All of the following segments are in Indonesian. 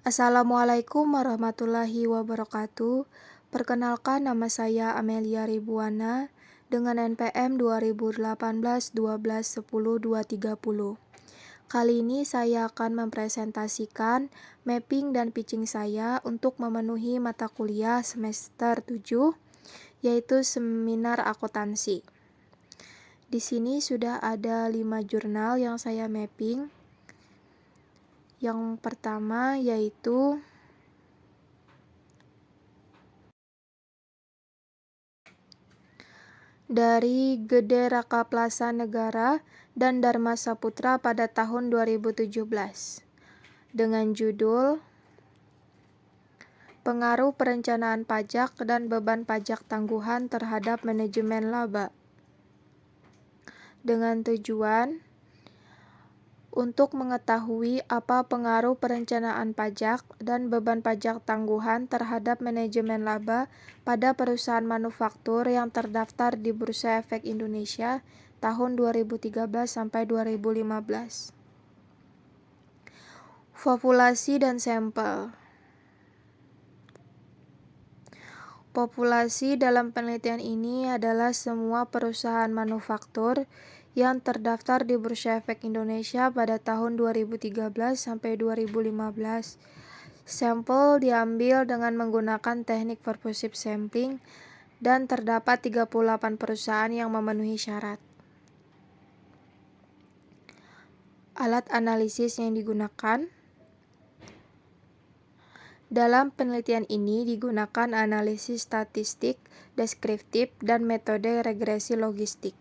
Assalamualaikum warahmatullahi wabarakatuh. Perkenalkan, nama saya Amelia Ribuana dengan NPM 2018 12 10 230. Kali ini saya akan mempresentasikan mapping dan pitching saya untuk memenuhi mata kuliah semester 7, yaitu seminar akuntansi. Di sini sudah ada 5 jurnal yang saya mapping. Yang pertama yaitu dari Gede Raka Plaza Negara dan Dharma Saputra pada tahun 2017 dengan judul Pengaruh Perencanaan Pajak dan Beban Pajak Tangguhan Terhadap Manajemen Laba, dengan tujuan untuk mengetahui apa pengaruh perencanaan pajak dan beban pajak tangguhan terhadap manajemen laba pada perusahaan manufaktur yang terdaftar di Bursa Efek Indonesia tahun 2013 sampai 2015. Populasi dan sampel. Populasi dalam penelitian ini adalah semua perusahaan manufaktur yang terdaftar di Bursa Efek Indonesia pada tahun 2013 sampai 2015. Sampel diambil dengan menggunakan teknik purposive sampling dan terdapat 38 perusahaan yang memenuhi syarat. Alat analisis yang digunakan dalam penelitian ini digunakan analisis statistik, deskriptif, dan metode regresi logistik.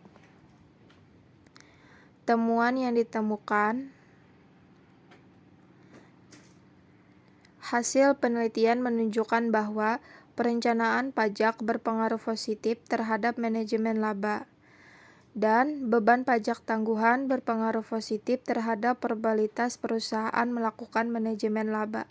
Temuan yang ditemukan: hasil penelitian menunjukkan bahwa perencanaan pajak berpengaruh positif terhadap manajemen laba, dan beban pajak tangguhan berpengaruh positif terhadap probabilitas perusahaan melakukan manajemen laba.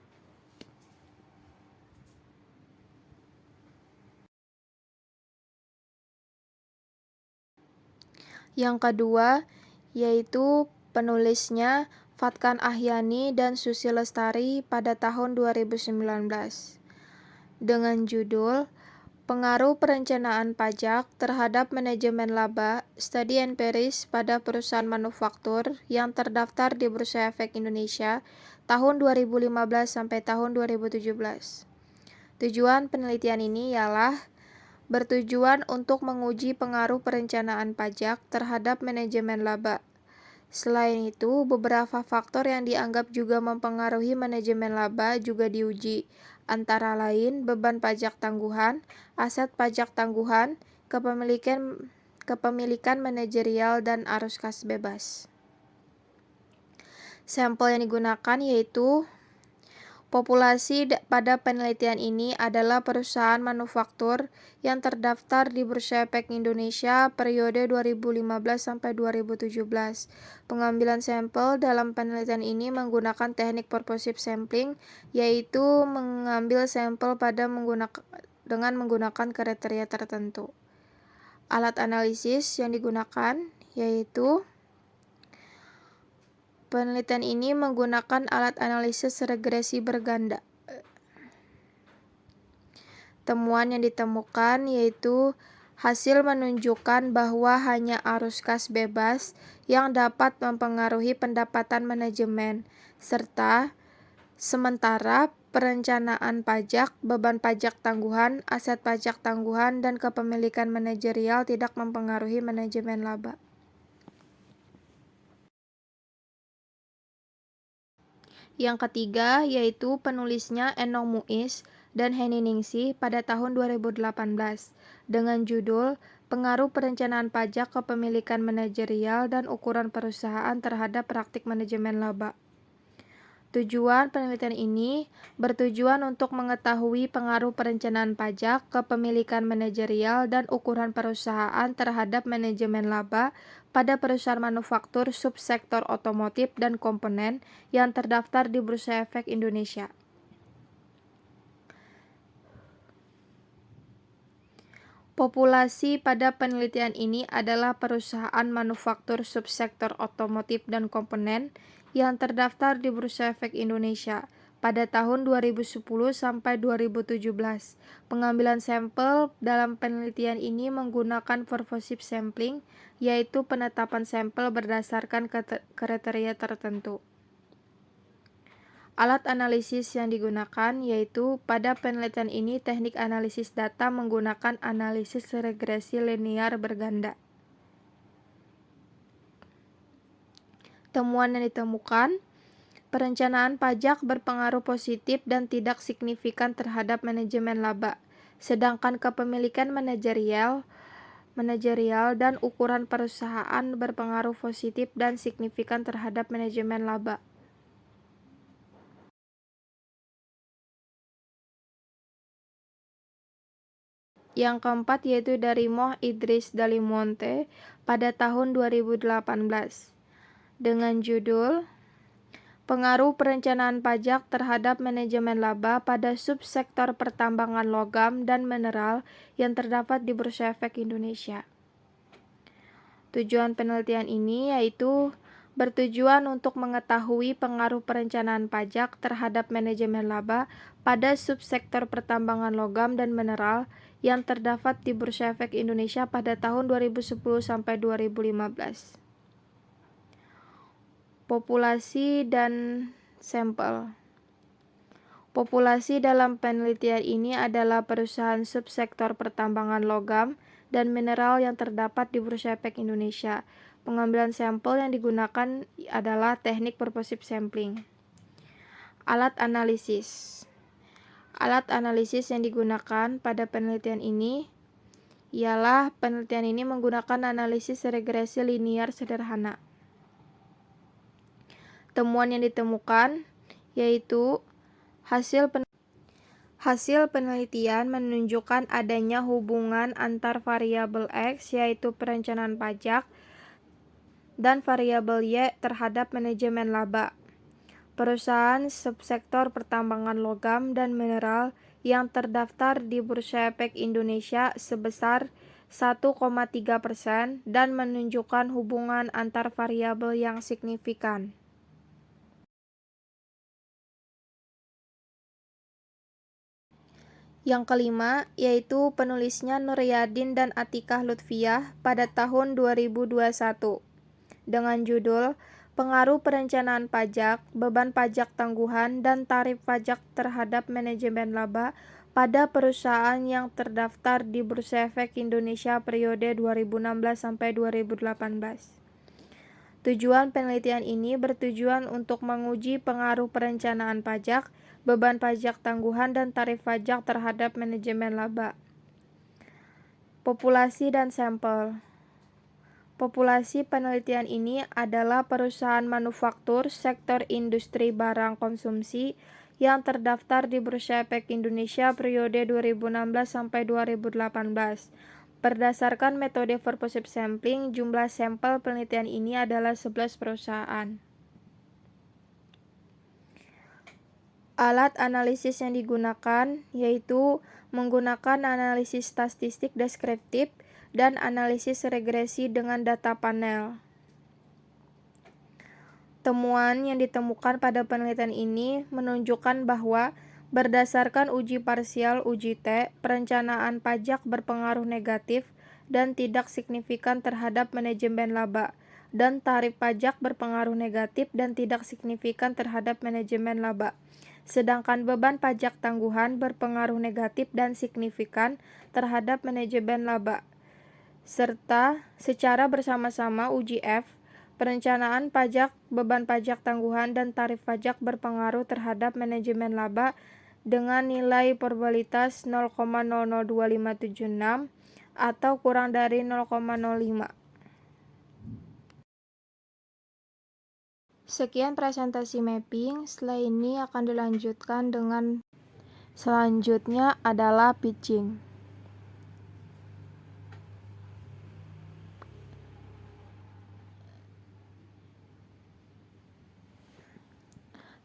Yang kedua, yaitu penulisnya Fatkan Ahyani dan Susi Lestari pada tahun 2019 dengan judul Pengaruh Perencanaan Pajak Terhadap Manajemen Laba, Studi Empiris pada Perusahaan Manufaktur yang terdaftar di Bursa Efek Indonesia tahun 2015 sampai tahun 2017. Tujuan penelitian ini ialah bertujuan untuk menguji pengaruh perencanaan pajak terhadap manajemen laba. Selain itu, beberapa faktor yang dianggap juga mempengaruhi manajemen laba juga diuji, antara lain beban pajak tangguhan, aset pajak tangguhan, kepemilikan manajerial, dan arus kas bebas. Sampel yang digunakan yaitu populasi pada penelitian ini adalah perusahaan manufaktur yang terdaftar di Bursa Efek Indonesia periode 2015 sampai 2017. Pengambilan sampel dalam penelitian ini menggunakan teknik purposive sampling, yaitu mengambil sampel dengan menggunakan kriteria tertentu. Alat analisis yang digunakan yaitu penelitian ini menggunakan alat analisis regresi berganda. Temuan yang ditemukan yaitu hasil menunjukkan bahwa hanya arus kas bebas yang dapat mempengaruhi pendapatan manajemen, serta sementara perencanaan pajak, beban pajak tangguhan, aset pajak tangguhan, dan kepemilikan manajerial tidak mempengaruhi manajemen laba. Yang ketiga yaitu penulisnya Enong Muiz dan Henny Ningsih pada tahun 2018 dengan judul Pengaruh Perencanaan Pajak Kepemilikan Manajerial dan Ukuran Perusahaan Terhadap Praktik Manajemen Laba. Tujuan penelitian ini bertujuan untuk mengetahui pengaruh perencanaan pajak, kepemilikan manajerial, dan ukuran perusahaan terhadap manajemen laba pada perusahaan manufaktur subsektor otomotif dan komponen yang terdaftar di Bursa Efek Indonesia. Populasi pada penelitian ini adalah perusahaan manufaktur subsektor otomotif dan komponen yang terdaftar di Bursa Efek Indonesia pada tahun 2010 sampai 2017. Pengambilan sampel dalam penelitian ini menggunakan purposive sampling, yaitu penetapan sampel berdasarkan kriteria tertentu. Alat analisis yang digunakan yaitu pada penelitian ini teknik analisis data menggunakan analisis regresi linear berganda. Temuan yang ditemukan, perencanaan pajak berpengaruh positif dan tidak signifikan terhadap manajemen laba, sedangkan kepemilikan manajerial dan ukuran perusahaan berpengaruh positif dan signifikan terhadap manajemen laba. Yang keempat yaitu dari Moh Idris Dalimonte pada tahun 2018 dengan judul Pengaruh Perencanaan Pajak Terhadap Manajemen Laba pada Subsektor Pertambangan Logam dan Mineral yang terdapat di Bursa Efek Indonesia. Tujuan penelitian ini yaitu bertujuan untuk mengetahui pengaruh perencanaan pajak terhadap manajemen laba pada subsektor pertambangan logam dan mineral yang terdapat di Bursa Efek Indonesia pada tahun 2010 sampai 2015. Populasi dan sampel. Populasi dalam penelitian ini adalah perusahaan subsektor pertambangan logam dan mineral yang terdapat di Bursa Efek Indonesia. Pengambilan sampel yang digunakan adalah teknik purposive sampling. Alat analisis. Alat analisis yang digunakan pada penelitian ini ialah penelitian ini menggunakan analisis regresi linear sederhana. Temuan yang ditemukan yaitu hasil penelitian menunjukkan adanya hubungan antar variabel X yaitu perencanaan pajak dan variabel Y terhadap manajemen laba. Perusahaan subsektor pertambangan logam dan mineral yang terdaftar di Bursa Efek Indonesia sebesar 1,3% dan menunjukkan hubungan antar variabel yang signifikan. Yang kelima, yaitu penulisnya Nuryadin dan Atikah Lutfiyah pada tahun 2021 dengan judul Pengaruh Perencanaan Pajak, Beban Pajak Tangguhan, dan Tarif Pajak Terhadap Manajemen Laba pada perusahaan yang terdaftar di Bursa Efek Indonesia periode 2016 sampai 2018. Tujuan penelitian ini bertujuan untuk menguji pengaruh perencanaan pajak, beban pajak tangguhan, dan tarif pajak terhadap manajemen laba. Populasi dan sampel. Populasi penelitian ini adalah perusahaan manufaktur sektor industri barang konsumsi yang terdaftar di Bursa Efek Indonesia periode 2016 sampai 2018. Berdasarkan metode purposive sampling, jumlah sampel penelitian ini adalah 11 perusahaan. Alat analisis yang digunakan yaitu menggunakan analisis statistik deskriptif dan analisis regresi dengan data panel. Temuan yang ditemukan pada penelitian ini menunjukkan bahwa berdasarkan uji parsial uji T, perencanaan pajak berpengaruh negatif dan tidak signifikan terhadap manajemen laba, dan tarif pajak berpengaruh negatif dan tidak signifikan terhadap manajemen laba. Sedangkan beban pajak tangguhan berpengaruh negatif dan signifikan terhadap manajemen laba. Serta secara bersama-sama uji F, perencanaan pajak, beban pajak tangguhan, dan tarif pajak berpengaruh terhadap manajemen laba dengan nilai probabilitas 0,002576 atau kurang dari 0,05. Sekian presentasi mapping, setelah ini akan dilanjutkan dengan selanjutnya adalah pitching.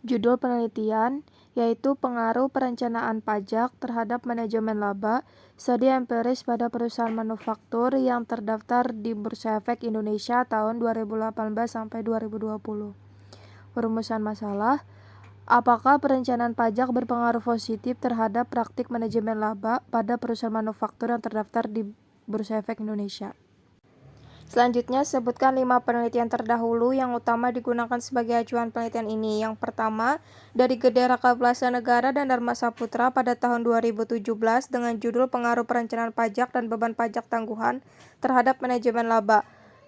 Judul penelitian yaitu pengaruh perencanaan pajak terhadap manajemen laba, studi empiris pada perusahaan manufaktur yang terdaftar di Bursa Efek Indonesia tahun 2018 sampai 2020. Perumusan masalah, Apakah perencanaan pajak berpengaruh positif terhadap praktik manajemen laba pada perusahaan manufaktur yang terdaftar di Bursa Efek Indonesia? Selanjutnya, sebutkan 5 penelitian terdahulu yang utama digunakan sebagai acuan penelitian ini. Yang pertama, dari Gede Rakabelasa Negara dan Dharma Saputra pada tahun 2017 dengan judul Pengaruh Perencanaan Pajak dan Beban Pajak Tangguhan terhadap Manajemen Laba.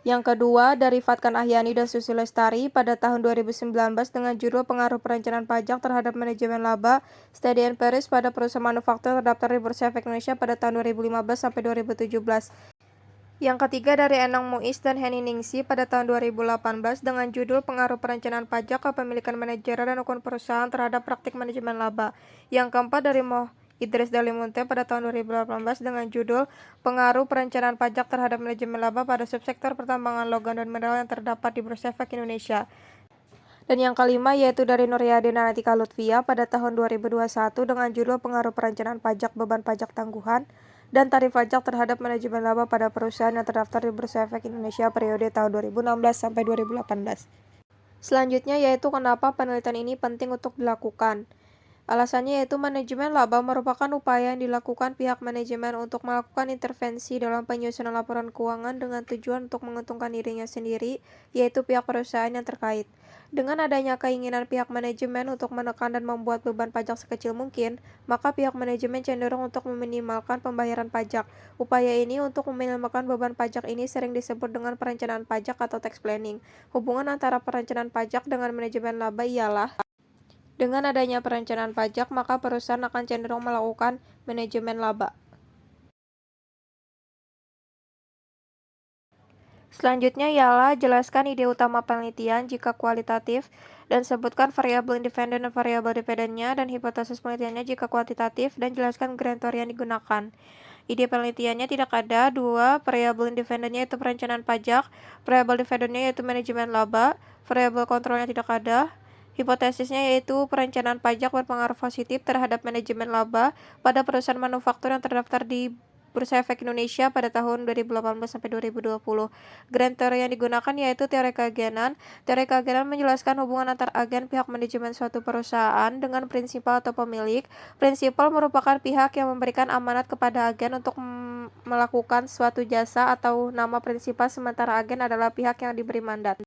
Yang kedua, dari Fatkan Ahyani dan Susi Lestari pada tahun 2019 dengan judul Pengaruh Perencanaan Pajak terhadap Manajemen Laba, Steady and Paris pada perusahaan manufaktur terdaftar di Bursa Efek Indonesia pada tahun 2015 sampai 2017. Yang ketiga, dari Enong Muiz dan Henny Ningsi pada tahun 2018 dengan judul Pengaruh Perencanaan Pajak, Kepemilikan Manajerial dan Hukum Perusahaan terhadap Praktik Manajemen Laba. Yang keempat, dari Moh Idris Dalimunte pada tahun 2018 dengan judul Pengaruh Perencanaan Pajak terhadap Manajemen Laba pada Subsektor Pertambangan Logam dan Mineral yang terdapat di Bursa Efek Indonesia. Dan yang kelima yaitu dari Nuryadin dan Atika Lutfia pada tahun 2021 dengan judul Pengaruh Perencanaan Pajak, Beban Pajak Tangguhan, dan Tarif Pajak terhadap Manajemen Laba pada perusahaan yang terdaftar di Bursa Efek Indonesia periode tahun 2016 sampai 2018. Selanjutnya yaitu kenapa penelitian ini penting untuk dilakukan. Alasannya yaitu manajemen laba merupakan upaya yang dilakukan pihak manajemen untuk melakukan intervensi dalam penyusunan laporan keuangan dengan tujuan untuk menguntungkan dirinya sendiri, yaitu pihak perusahaan yang terkait. Dengan adanya keinginan pihak manajemen untuk menekan dan membuat beban pajak sekecil mungkin, maka pihak manajemen cenderung untuk meminimalkan pembayaran pajak. Upaya ini untuk meminimalkan beban pajak ini sering disebut dengan perencanaan pajak atau tax planning. Hubungan antara perencanaan pajak dengan manajemen laba ialah dengan adanya perencanaan pajak, maka perusahaan akan cenderung melakukan manajemen laba. Selanjutnya ialah jelaskan ide utama penelitian jika kualitatif dan sebutkan variabel independen dan variabel dependennya dan hipotesis penelitiannya jika kuantitatif dan jelaskan grand teori yang digunakan. Ide penelitiannya tidak ada. 2. Variabel independennya yaitu perencanaan pajak, variabel dependennya yaitu manajemen laba, variabel kontrolnya tidak ada. Hipotesisnya yaitu perencanaan pajak berpengaruh positif terhadap manajemen laba pada perusahaan manufaktur yang terdaftar di Bursa Efek Indonesia pada tahun 2018 sampai 2020. Grand teori yang digunakan yaitu teori keagenan. Teori keagenan menjelaskan hubungan antar agen pihak manajemen suatu perusahaan dengan prinsipal atau pemilik. Prinsipal merupakan pihak yang memberikan amanat kepada agen untuk melakukan suatu jasa atau nama prinsipal, sementara agen adalah pihak yang diberi mandat.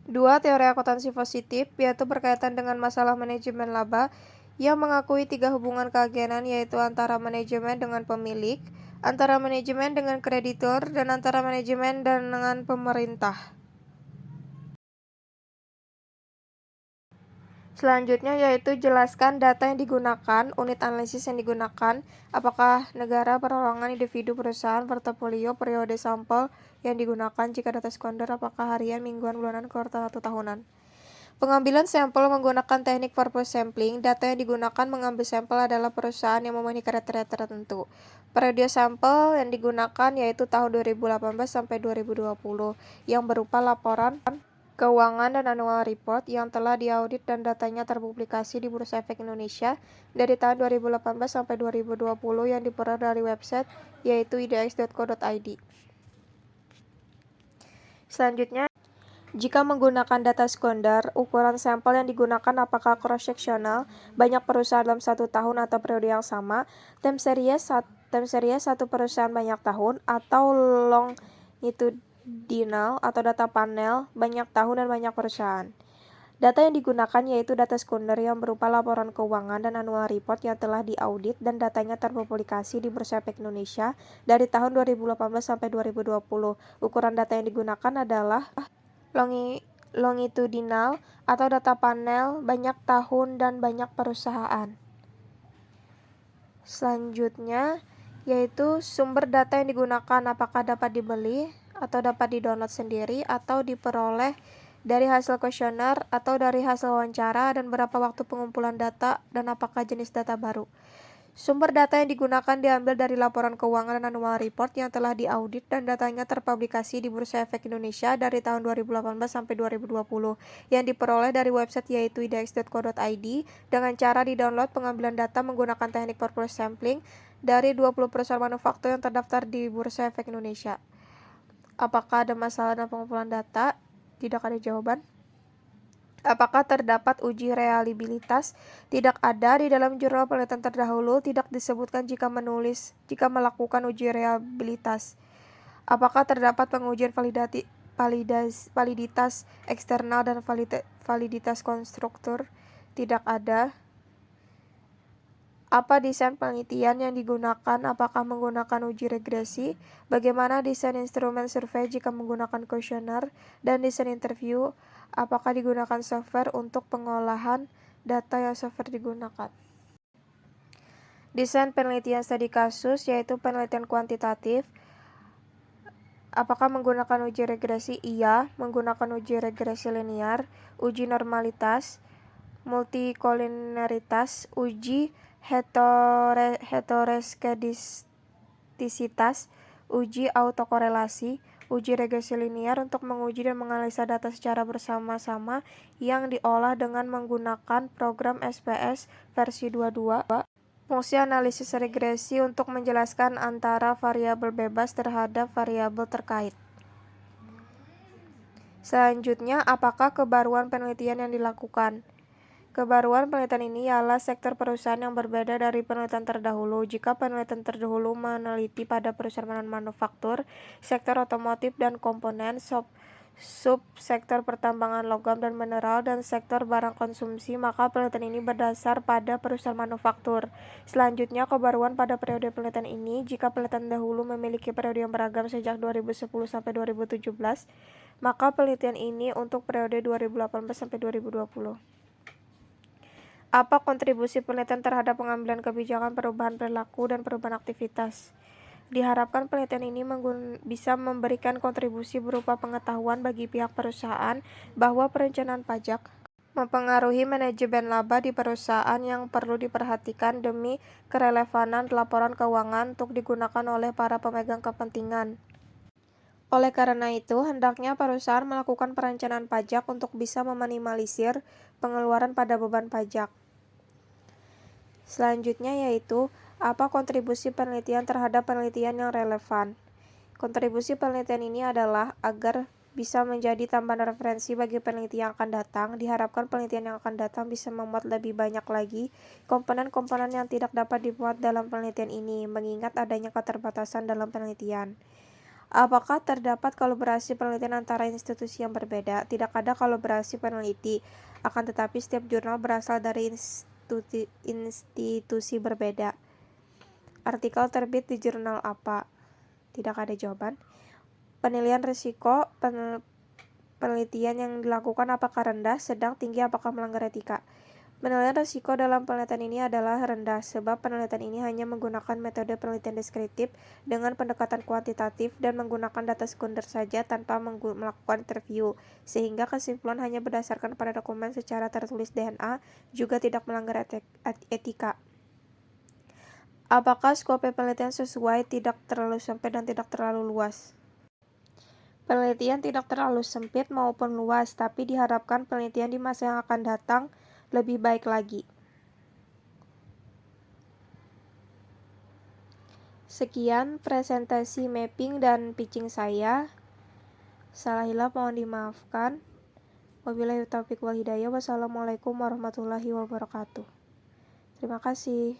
2. Teori akuntansi positif, yaitu berkaitan dengan masalah manajemen laba, yang mengakui 3 hubungan keagenan, yaitu antara manajemen dengan pemilik, antara manajemen dengan kreditur, dan antara manajemen dengan pemerintah. Selanjutnya yaitu jelaskan data yang digunakan, unit analisis yang digunakan, apakah negara, perorangan, individu, perusahaan, portofolio, periode sampel yang digunakan, jika data sekunder apakah harian, mingguan, bulanan, kuartal, atau tahunan. Pengambilan sampel menggunakan teknik purpose sampling. Data yang digunakan mengambil sampel adalah perusahaan yang memenuhi kriteria tertentu. Periode sampel yang digunakan yaitu tahun 2018 sampai 2020 yang berupa laporan keuangan dan annual report yang telah diaudit dan datanya terpublikasi di Bursa Efek Indonesia dari tahun 2018 sampai 2020 yang diperoleh dari website yaitu idx.co.id. Selanjutnya, jika menggunakan data sekunder, ukuran sampel yang digunakan apakah cross-sectional, banyak perusahaan dalam 1 tahun atau periode yang sama, time series satu perusahaan banyak tahun, atau longitudinal atau data panel banyak tahun dan banyak perusahaan. Data yang digunakan yaitu data sekunder yang berupa laporan keuangan dan annual report yang telah diaudit dan datanya terpublikasi di Bursa Efek Indonesia dari tahun 2018 sampai 2020. Ukuran data yang digunakan adalah longitudinal atau data panel banyak tahun dan banyak perusahaan. Selanjutnya yaitu sumber data yang digunakan apakah dapat dibeli atau dapat di-download sendiri atau diperoleh dari hasil kuesioner atau dari hasil wawancara, dan berapa waktu pengumpulan data dan apakah jenis data baru. Sumber data yang digunakan diambil dari laporan keuangan dan annual report yang telah diaudit dan datanya terpublikasi di Bursa Efek Indonesia dari tahun 2018 sampai 2020 yang diperoleh dari website yaitu idx.co.id dengan cara di-download pengambilan data menggunakan teknik purpose sampling dari 20 perusahaan manufaktur yang terdaftar di Bursa Efek Indonesia. Apakah ada masalah dalam pengumpulan data? Tidak ada jawaban. Apakah terdapat uji reliabilitas? Tidak ada. Di dalam jurnal penelitian terdahulu tidak disebutkan jika melakukan uji reliabilitas. Apakah terdapat pengujian validitas eksternal dan validitas konstruktor? Tidak ada. Apa desain penelitian yang digunakan? Apakah menggunakan uji regresi? Bagaimana desain instrumen survei jika menggunakan kuesioner? Dan desain interview, apakah digunakan software untuk pengolahan data yang software digunakan? Desain penelitian studi kasus, yaitu penelitian kuantitatif. Apakah menggunakan uji regresi? Iya. Menggunakan uji regresi linear, uji normalitas, multikoliniaritas, uji heteroskedastisitas, uji autokorelasi, uji regresi linear untuk menguji dan menganalisa data secara bersama-sama yang diolah dengan menggunakan program SPS versi 22. Fungsi analisis regresi untuk menjelaskan antara variabel bebas terhadap variabel terkait. Selanjutnya, apakah kebaruan penelitian yang dilakukan? Kebaruan penelitian ini ialah sektor perusahaan yang berbeda dari penelitian terdahulu. Jika penelitian terdahulu meneliti pada perusahaan manufaktur, sektor otomotif dan komponen, subsektor pertambangan logam dan mineral, dan sektor barang konsumsi, maka penelitian ini berdasar pada perusahaan manufaktur. Selanjutnya, kebaruan pada periode penelitian ini, jika penelitian dahulu memiliki periode yang beragam sejak 2010 sampai 2017, maka penelitian ini untuk periode 2018 sampai 2020. Apa kontribusi penelitian terhadap pengambilan kebijakan, perubahan perilaku, dan perubahan aktivitas? Diharapkan penelitian ini bisa memberikan kontribusi berupa pengetahuan bagi pihak perusahaan bahwa perencanaan pajak mempengaruhi manajemen laba di perusahaan yang perlu diperhatikan demi kerelevanan laporan keuangan untuk digunakan oleh para pemegang kepentingan. Oleh karena itu, hendaknya perusahaan melakukan perencanaan pajak untuk bisa meminimalisir pengeluaran pada beban pajak. Selanjutnya yaitu, apa kontribusi penelitian terhadap penelitian yang relevan? Kontribusi penelitian ini adalah agar bisa menjadi tambahan referensi bagi peneliti yang akan datang. Diharapkan penelitian yang akan datang bisa memuat lebih banyak lagi komponen-komponen yang tidak dapat dimuat dalam penelitian ini, mengingat adanya keterbatasan dalam penelitian. Apakah terdapat kolaborasi penelitian antara institusi yang berbeda? Tidak ada kolaborasi peneliti, akan tetapi setiap jurnal berasal dari institusi berbeda. Artikel terbit di jurnal apa? Tidak ada jawaban. Penilaian risiko penelitian yang dilakukan apakah rendah, sedang, tinggi, apakah melanggar etika? Penilaian risiko dalam penelitian ini adalah rendah, sebab penelitian ini hanya menggunakan metode penelitian deskriptif dengan pendekatan kuantitatif dan menggunakan data sekunder saja tanpa melakukan interview, sehingga kesimpulan hanya berdasarkan pada dokumen secara tertulis DNA, juga tidak melanggar etika. Apakah skop penelitian sesuai, tidak terlalu sempit dan tidak terlalu luas? Penelitian tidak terlalu sempit maupun luas, tapi diharapkan penelitian di masa yang akan datang lebih baik lagi. Sekian presentasi mapping dan pitching saya. Salah hilaf mohon dimaafkan. Wabillahi taufiq wal hidayah. Wassalamualaikum warahmatullahi wabarakatuh. Terima kasih.